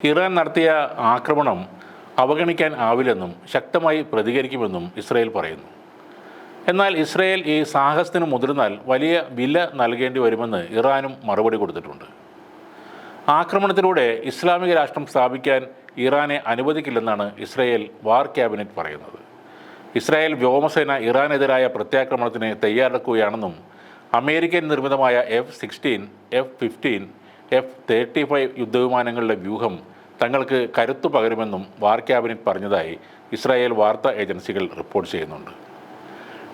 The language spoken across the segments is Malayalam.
ഇറാൻ നടത്തിയ ആക്രമണം അവഗണിക്കാൻ ആവില്ലെന്നും ശക്തമായി പ്രതികരിക്കുമെന്നും ഇസ്രയേൽ പറയുന്നു. എന്നാൽ ഇസ്രയേൽ ഈ സാഹസത്തിന് മുതിർന്നാൽ വലിയ വില നൽകേണ്ടി വരുമെന്ന് ഇറാനും മറുപടി കൊടുത്തിട്ടുണ്ട്. ആക്രമണത്തിലൂടെ ഇസ്ലാമിക രാഷ്ട്രം സ്ഥാപിക്കാൻ ഇറാനെ അനുവദിക്കില്ലെന്നാണ് ഇസ്രയേൽ വാർ ക്യാബിനറ്റ് പറയുന്നത്. ഇസ്രായേൽ വ്യോമസേന ഇറാനെതിരായ പ്രത്യാക്രമണത്തിന് തയ്യാറെടുക്കുകയാണെന്നും അമേരിക്കൻ നിർമ്മിതമായ F-16, F-15, F-35 യുദ്ധവിമാനങ്ങളുടെ വ്യൂഹം തങ്ങൾക്ക് കരുത്തു പകരുമെന്നും വാർ ക്യാബിനറ്റ് പറഞ്ഞതായി ഇസ്രായേൽ വാർത്താ ഏജൻസികൾ റിപ്പോർട്ട് ചെയ്യുന്നുണ്ട്.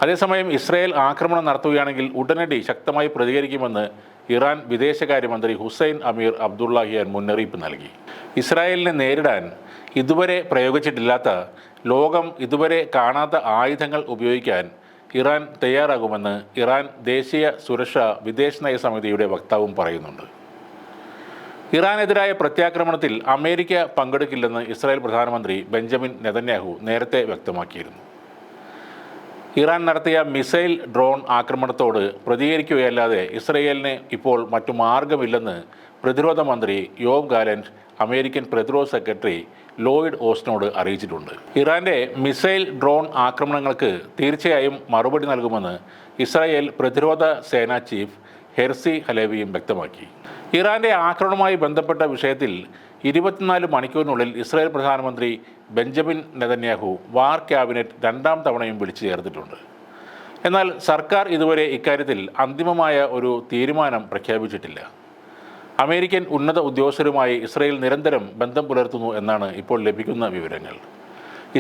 അതേസമയം ഇസ്രായേൽ ആക്രമണം നടത്തുകയാണെങ്കിൽ ഉടനടി ശക്തമായി പ്രതികരിക്കുമെന്ന് ഇറാൻ വിദേശകാര്യമന്ത്രി ഹുസൈൻ അമീർ അബ്ദുള്ളാഹിയാൻ മുന്നറിയിപ്പ് നൽകി. ഇസ്രായേലിനെ നേരിടാൻ ഇതുവരെ പ്രയോഗിച്ചിട്ടില്ലാത്ത, ലോകം ഇതുവരെ കാണാത്ത ആയുധങ്ങൾ ഉപയോഗിക്കാൻ ഇറാൻ തയ്യാറാകുമെന്ന് ഇറാൻ ദേശീയ സുരക്ഷാ വിദേശനയ സമിതിയുടെ വക്താവും പറയുന്നുണ്ട്. ഇറാനെതിരായ പ്രത്യാക്രമണത്തിൽ അമേരിക്ക പങ്കെടുക്കില്ലെന്ന് ഇസ്രായേൽ പ്രധാനമന്ത്രി ബെഞ്ചമിൻ നെതന്യാഹു നേരത്തെ വ്യക്തമാക്കിയിരുന്നു. ഇറാൻ നടത്തിയ മിസൈൽ ഡ്രോൺ ആക്രമണത്തോട് പ്രതികരിക്കുകയല്ലാതെ ഇസ്രയേലിന് ഇപ്പോൾ മറ്റു മാർഗമില്ലെന്ന് പ്രതിരോധ മന്ത്രി യോവ് ഗാലന്റ് അമേരിക്കൻ പ്രതിരോധ സെക്രട്ടറി ലോയിഡ് ഓസ്റ്റിനോട് അറിയിച്ചിട്ടുണ്ട്. ഇറാന്റെ മിസൈൽ ഡ്രോൺ ആക്രമണങ്ങൾക്ക് തീർച്ചയായും മറുപടി നൽകുമെന്ന് ഇസ്രായേൽ പ്രതിരോധ സേനാ ചീഫ് ഹെർസി ഹലേവിയും വ്യക്തമാക്കി. ഇറാന്റെ ആക്രമണവുമായി ബന്ധപ്പെട്ട വിഷയത്തിൽ 24 മണിക്കൂറിനുള്ളിൽ ഇസ്രായേൽ പ്രധാനമന്ത്രി ബെഞ്ചമിൻ നെതന്യാഹു വാർ ക്യാബിനറ്റ് രണ്ടാം തവണയും വിളിച്ചു ചേർത്തിട്ടുണ്ട്. എന്നാൽ സർക്കാർ ഇതുവരെ ഇക്കാര്യത്തിൽ അന്തിമമായ ഒരു തീരുമാനം പ്രഖ്യാപിച്ചിട്ടില്ല. അമേരിക്കൻ ഉന്നത ഉദ്യോഗസ്ഥരുമായി ഇസ്രായേൽ നിരന്തരം ബന്ധം പുലർത്തുന്നു എന്നാണ് ഇപ്പോൾ ലഭിക്കുന്ന വിവരങ്ങൾ.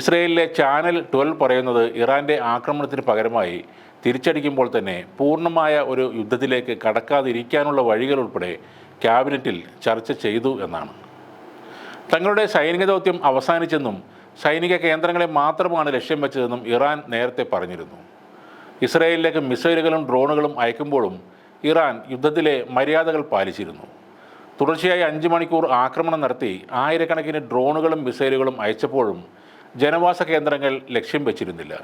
ഇസ്രായേലിലെ ചാനൽ 12 പറയുന്നത് ഇറാന്റെ ആക്രമണത്തിന് പകരമായി തിരിച്ചടിക്കുമ്പോൾ തന്നെ പൂർണ്ണമായ ഒരു യുദ്ധത്തിലേക്ക് കടക്കാതിരിക്കാനുള്ള വഴികൾ ഉൾപ്പെടെ ക്യാബിനറ്റിൽ ചർച്ച ചെയ്തു എന്നാണ്. തങ്ങളുടെ സൈനിക ദൗത്യം അവസാനിച്ചെന്നും സൈനിക കേന്ദ്രങ്ങളെ മാത്രമാണ് ലക്ഷ്യം വെച്ചതെന്നും ഇറാൻ നേരത്തെ പറഞ്ഞിരുന്നു. ഇസ്രായേലിലേക്ക് മിസൈലുകളും ഡ്രോണുകളും അയക്കുമ്പോഴും ഇറാൻ യുദ്ധത്തിലെ മര്യാദകൾ പാലിച്ചിരുന്നു. തുടർച്ചയായി 5 മണിക്കൂർ ആക്രമണം നടത്തി ആയിരക്കണക്കിന് ഡ്രോണുകളും മിസൈലുകളും അയച്ചപ്പോഴും ജനവാസ കേന്ദ്രങ്ങൾ ലക്ഷ്യം വെച്ചിരുന്നില്ല.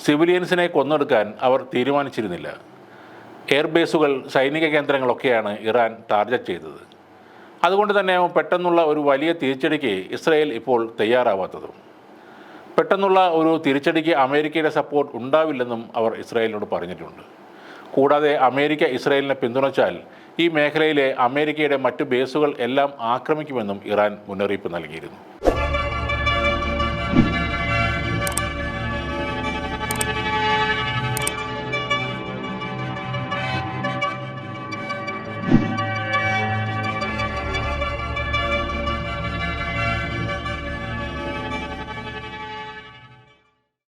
സിവിലിയൻസിനെ കൊന്നൊടുക്കാൻ അവർ തീരുമാനിച്ചിരുന്നില്ല. എയർബേസുകൾ, സൈനിക കേന്ദ്രങ്ങളൊക്കെയാണ് ഇറാൻ ടാർഗറ്റ് ചെയ്തത്. അതുകൊണ്ട് തന്നെ പെട്ടെന്നുള്ള ഒരു വലിയ തിരിച്ചടിക്ക് ഇസ്രായേൽ ഇപ്പോൾ തയ്യാറാവാത്തതും. പെട്ടെന്നുള്ള ഒരു തിരിച്ചടിക്ക് അമേരിക്കയുടെ സപ്പോർട്ട് ഉണ്ടാവില്ലെന്നും അവർ ഇസ്രായേലിനോട് പറഞ്ഞിട്ടുണ്ട്. കൂടാതെ അമേരിക്ക ഇസ്രായേലിനെ പിന്തുണച്ചാൽ ഈ മേഖലയിലെ അമേരിക്കയുടെ മറ്റു ബേസുകൾ എല്ലാം ആക്രമിക്കുമെന്നും ഇറാൻ മുന്നറിയിപ്പ് നൽകിയിരുന്നു.